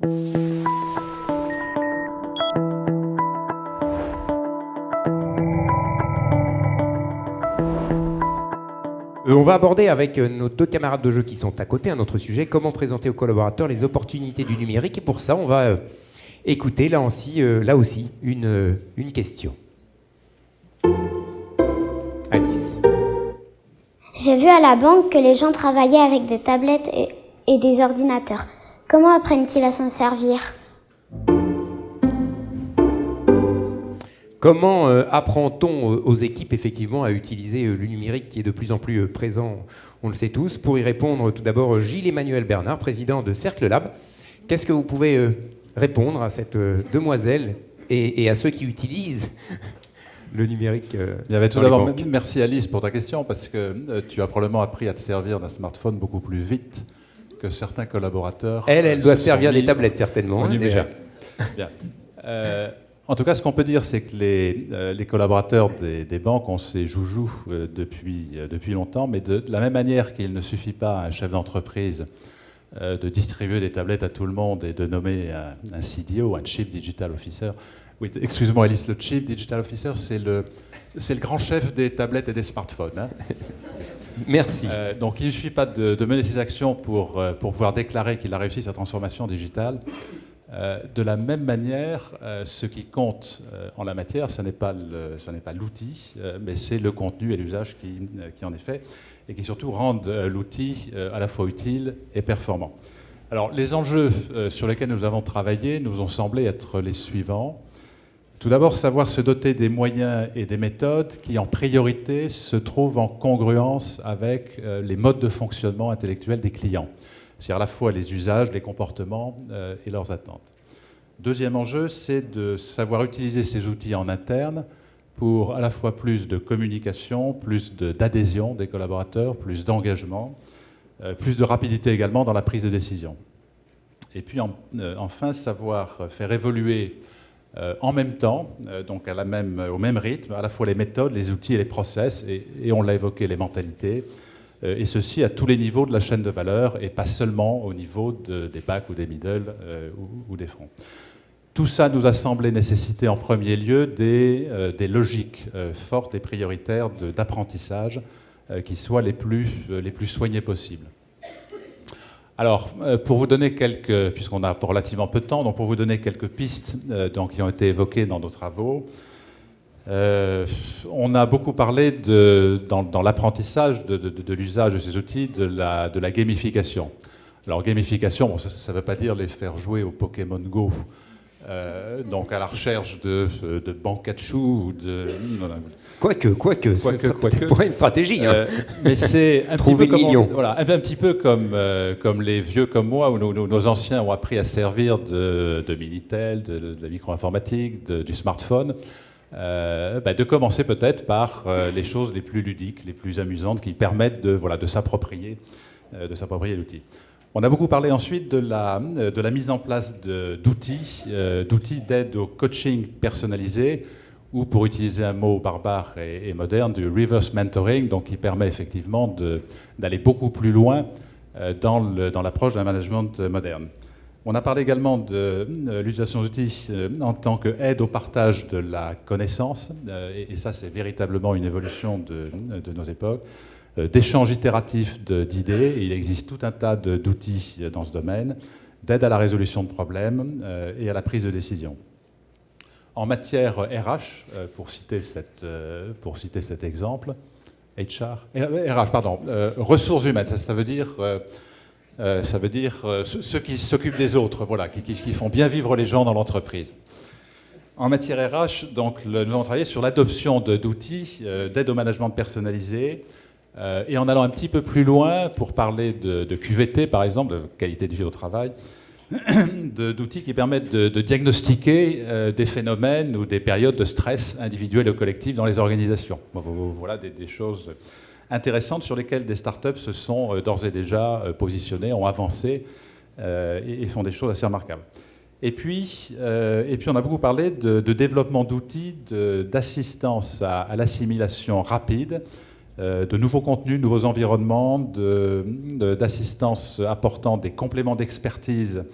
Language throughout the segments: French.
On va aborder avec nos deux camarades de jeu qui sont à côté un autre sujet, comment présenter aux collaborateurs les opportunités du numérique. Et pour ça, on va écouter là aussi une question. Alice. J'ai vu à la banque que les gens travaillaient avec des tablettes et des ordinateurs. Comment apprennent-ils à s'en servir ? Comment apprend-on aux équipes effectivement à utiliser le numérique qui est de plus en plus présent, on le sait tous. Pour y répondre, tout d'abord, Gilles-Emmanuel Bernard, président de Cercle Lab. Qu'est-ce que vous pouvez répondre à cette demoiselle et à ceux qui utilisent le numérique tout d'abord, merci Alice pour ta question, parce que tu as probablement appris à te servir d'un smartphone beaucoup plus vite que certains collaborateurs. Elle doit servir des tablettes certainement, déjà. Bien. En tout cas, ce qu'on peut dire, c'est que les collaborateurs des banques ont ces joujoux depuis longtemps, mais de la même manière qu'il ne suffit pas à un chef d'entreprise de distribuer des tablettes à tout le monde et de nommer un CDO, un Chief Digital Officer. Oui, excuse-moi Alice, le Chief Digital Officer, c'est le grand chef des tablettes et des smartphones. Hein. Merci. Donc il ne suffit pas de mener ses actions pour pouvoir déclarer qu'il a réussi sa transformation digitale. De la même manière, ce qui compte en la matière, ce n'est pas l'outil, mais c'est le contenu et l'usage qui en est fait, et qui surtout rendent l'outil à la fois utile et performant. Alors, les enjeux sur lesquels nous avons travaillé nous ont semblé être les suivants. Tout d'abord, savoir se doter des moyens et des méthodes qui, en priorité, se trouvent en congruence avec les modes de fonctionnement intellectuel des clients. C'est-à-dire à la fois les usages, les comportements et leurs attentes. Deuxième enjeu, c'est de savoir utiliser ces outils en interne pour à la fois plus de communication, plus d'adhésion des collaborateurs, plus d'engagement, plus de rapidité également dans la prise de décision. Et puis enfin, savoir faire évoluer en même temps, donc au même rythme, à la fois les méthodes, les outils et les process, et on l'a évoqué, les mentalités, et ceci à tous les niveaux de la chaîne de valeur et pas seulement au niveau des backs ou des middle ou des fronts. Tout ça nous a semblé nécessiter en premier lieu des logiques fortes et prioritaires d'apprentissage qui soient les plus soignées possibles. Alors, pour vous donner puisqu'on a relativement peu de temps, donc pour vous donner quelques pistes qui ont été évoquées dans nos travaux, on a beaucoup parlé dans l'apprentissage de l'usage de ces outils de la gamification. Alors gamification, bon, ça ne veut pas dire les faire jouer au Pokémon Go, donc à la recherche de Bankachu ou de... Quoique, c'est pour une stratégie. Mais c'est un petit peu comme les vieux comme moi, où nos anciens ont appris à servir de Minitel, de la micro-informatique, du smartphone. De commencer peut-être par les choses les plus ludiques, les plus amusantes, qui permettent de s'approprier l'outil. On a beaucoup parlé ensuite de la mise en place d'outils d'aide au coaching personnalisé, ou pour utiliser un mot barbare et moderne, du reverse mentoring, donc qui permet effectivement d'aller beaucoup plus loin dans l'approche d'un management moderne. On a parlé également de l'utilisation d'outils en tant qu'aide au partage de la connaissance, et ça c'est véritablement une évolution de nos époques, d'échange itératif d'idées. Il existe tout un tas d'outils dans ce domaine, d'aide à la résolution de problèmes et à la prise de décision. En matière RH, pour citer cet exemple, ressources humaines, ça veut dire... ceux qui s'occupent des autres, voilà, qui font bien vivre les gens dans l'entreprise. En matière RH, donc, nous avons travaillé sur l'adoption d'outils d'aide au management personnalisé, et en allant un petit peu plus loin pour parler de QVT, par exemple, de qualité de vie au travail, d'outils qui permettent de diagnostiquer des phénomènes ou des périodes de stress individuel ou collectif dans les organisations. Voilà des choses intéressantes sur lesquelles des startups se sont d'ores et déjà positionnées, ont avancé et font des choses assez remarquables. Et puis on a beaucoup parlé de développement d'outils d'assistance à l'assimilation rapide, de nouveaux contenus, de nouveaux environnements, d'assistance apportant des compléments d'expertise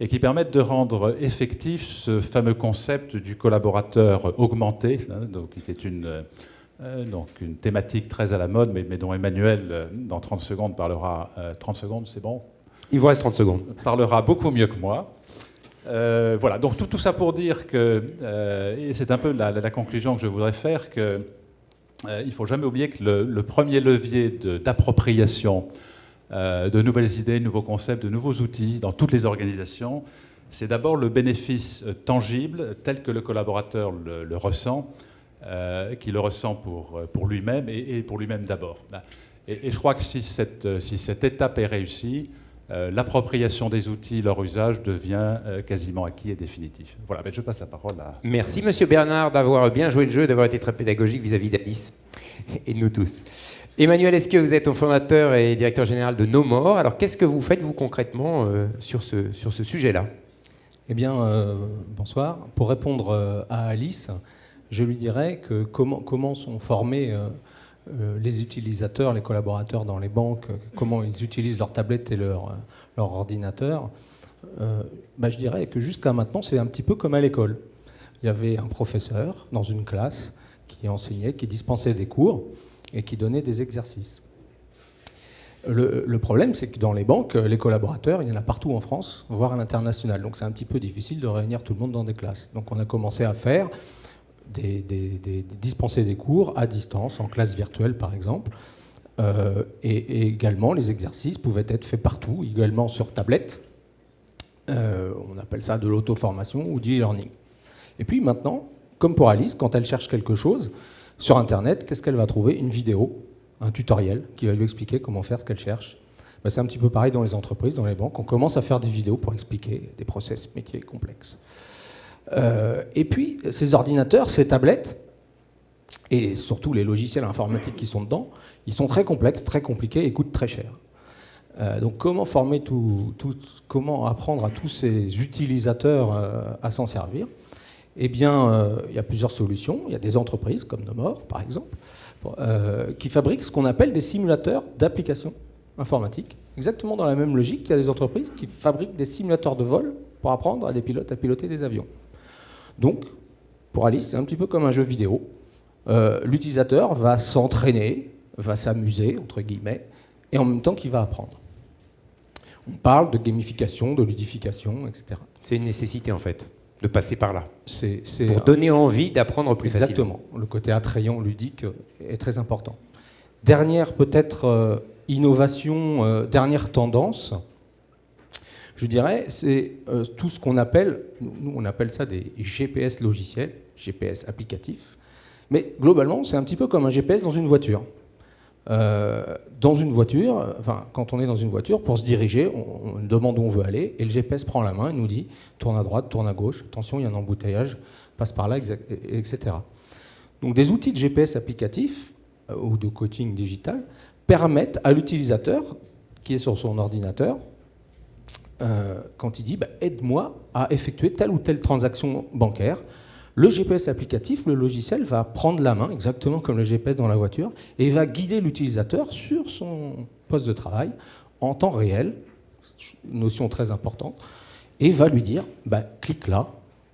et qui permettent de rendre effectif ce fameux concept du collaborateur augmenté, hein, donc, qui est une thématique très à la mode, mais dont Emmanuel, dans 30 secondes, parlera. 30 secondes, c'est bon ? Il vous reste 30 secondes. Parlera beaucoup mieux que moi. Voilà, donc tout ça pour dire que, et c'est un peu la conclusion que je voudrais faire, qu'il ne faut jamais oublier que le premier levier d'appropriation de nouvelles idées, de nouveaux concepts, de nouveaux outils dans toutes les organisations, c'est d'abord le bénéfice tangible tel que le collaborateur le ressent, qu'il le ressent pour lui-même et pour lui-même d'abord. Et je crois que si cette étape est réussie, l'appropriation des outils, leur usage devient quasiment acquis et définitif. Voilà, je passe la parole à... Merci Monsieur Bernard d'avoir bien joué le jeu, d'avoir été très pédagogique vis-à-vis d'Alice et de nous tous. Emmanuel, est-ce que vous êtes fondateur et directeur général de No More? Alors qu'est-ce que vous faites vous concrètement sur ce sujet-là? Eh bien, bonsoir. Pour répondre à Alice, je lui dirais que comment sont formés les utilisateurs, les collaborateurs dans les banques, comment ils utilisent leur tablette et leur ordinateur. Je dirais que jusqu'à maintenant, c'est un petit peu comme à l'école. Il y avait un professeur dans une classe qui enseignait, qui dispensait des cours et qui donnait des exercices. Le problème, c'est que dans les banques, les collaborateurs, il y en a partout en France, voire à l'international. Donc c'est un petit peu difficile de réunir tout le monde dans des classes. Donc on a commencé à faire dispenser des cours à distance, en classe virtuelle par exemple. Et également, les exercices pouvaient être faits partout, également sur tablette. On appelle ça de l'auto-formation ou du e-learning. Et puis maintenant, comme pour Alice, quand elle cherche quelque chose sur Internet, qu'est-ce qu'elle va trouver? Une vidéo, un tutoriel qui va lui expliquer comment faire ce qu'elle cherche. C'est un petit peu pareil dans les entreprises, dans les banques. On commence à faire des vidéos pour expliquer des process métiers complexes. Et puis, ces ordinateurs, ces tablettes, et surtout les logiciels informatiques qui sont dedans, ils sont très complexes, très compliqués et coûtent très cher. Donc comment former comment apprendre à tous ces utilisateurs à s'en servir? Eh bien, il y a plusieurs solutions. Il y a des entreprises comme No More, par exemple, qui fabriquent ce qu'on appelle des simulateurs d'applications informatiques. Exactement dans la même logique, il y a des entreprises qui fabriquent des simulateurs de vol pour apprendre à des pilotes à piloter des avions. Donc, pour Alice, c'est un petit peu comme un jeu vidéo. L'utilisateur va s'entraîner, va s'amuser, entre guillemets, et en même temps qu'il va apprendre. On parle de gamification, de ludification, etc. C'est une nécessité en fait, de passer par là. C'est pour donner envie d'apprendre plus facilement. Exactement. Le côté attrayant, ludique est très important. Dernière peut-être innovation, dernière tendance, je dirais, c'est tout ce qu'on appelle, nous on appelle ça des GPS logiciels, GPS applicatifs, mais globalement c'est un petit peu comme un GPS dans une voiture. Quand on est dans une voiture, pour se diriger, on demande où on veut aller, et le GPS prend la main et nous dit tourne à droite, tourne à gauche, attention il y a un embouteillage, passe par là, etc. Donc des outils de GPS applicatifs ou de coaching digital permettent à l'utilisateur qui est sur son ordinateur, quand il dit aide-moi à effectuer telle ou telle transaction bancaire, le GPS applicatif, le logiciel, va prendre la main, exactement comme le GPS dans la voiture, et va guider l'utilisateur sur son poste de travail en temps réel, notion très importante, et va lui dire clique là,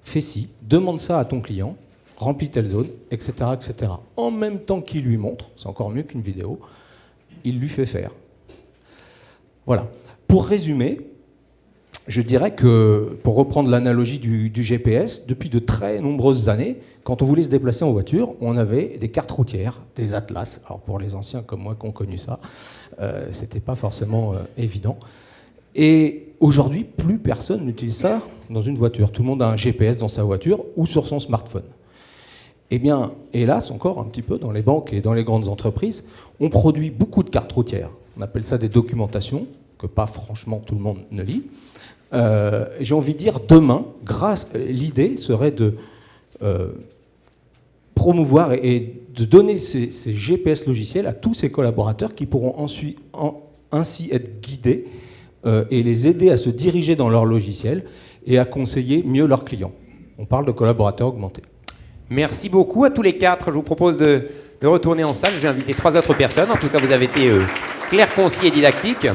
fais ci, demande ça à ton client, remplis telle zone, etc., etc. En même temps qu'il lui montre, c'est encore mieux qu'une vidéo, il lui fait faire. Voilà. Pour résumer, je dirais que, pour reprendre l'analogie du GPS, depuis de très nombreuses années, quand on voulait se déplacer en voiture, on avait des cartes routières, des atlas. Alors pour les anciens comme moi qui ont connu ça, c'était pas forcément évident. Et aujourd'hui, plus personne n'utilise ça dans une voiture. Tout le monde a un GPS dans sa voiture ou sur son smartphone. Eh bien, hélas, encore un petit peu dans les banques et dans les grandes entreprises, on produit beaucoup de cartes routières. On appelle ça des documentations, que pas franchement tout le monde ne lit. J'ai envie de dire, demain, l'idée serait de promouvoir et de donner ces GPS logiciels à tous ces collaborateurs qui pourront ainsi être guidés et les aider à se diriger dans leur logiciel et à conseiller mieux leurs clients. On parle de collaborateurs augmentés. Merci beaucoup à tous les quatre. Je vous propose de retourner en salle. Je vais inviter 3 autres personnes. En tout cas, vous avez été clairs, concis et didactiques.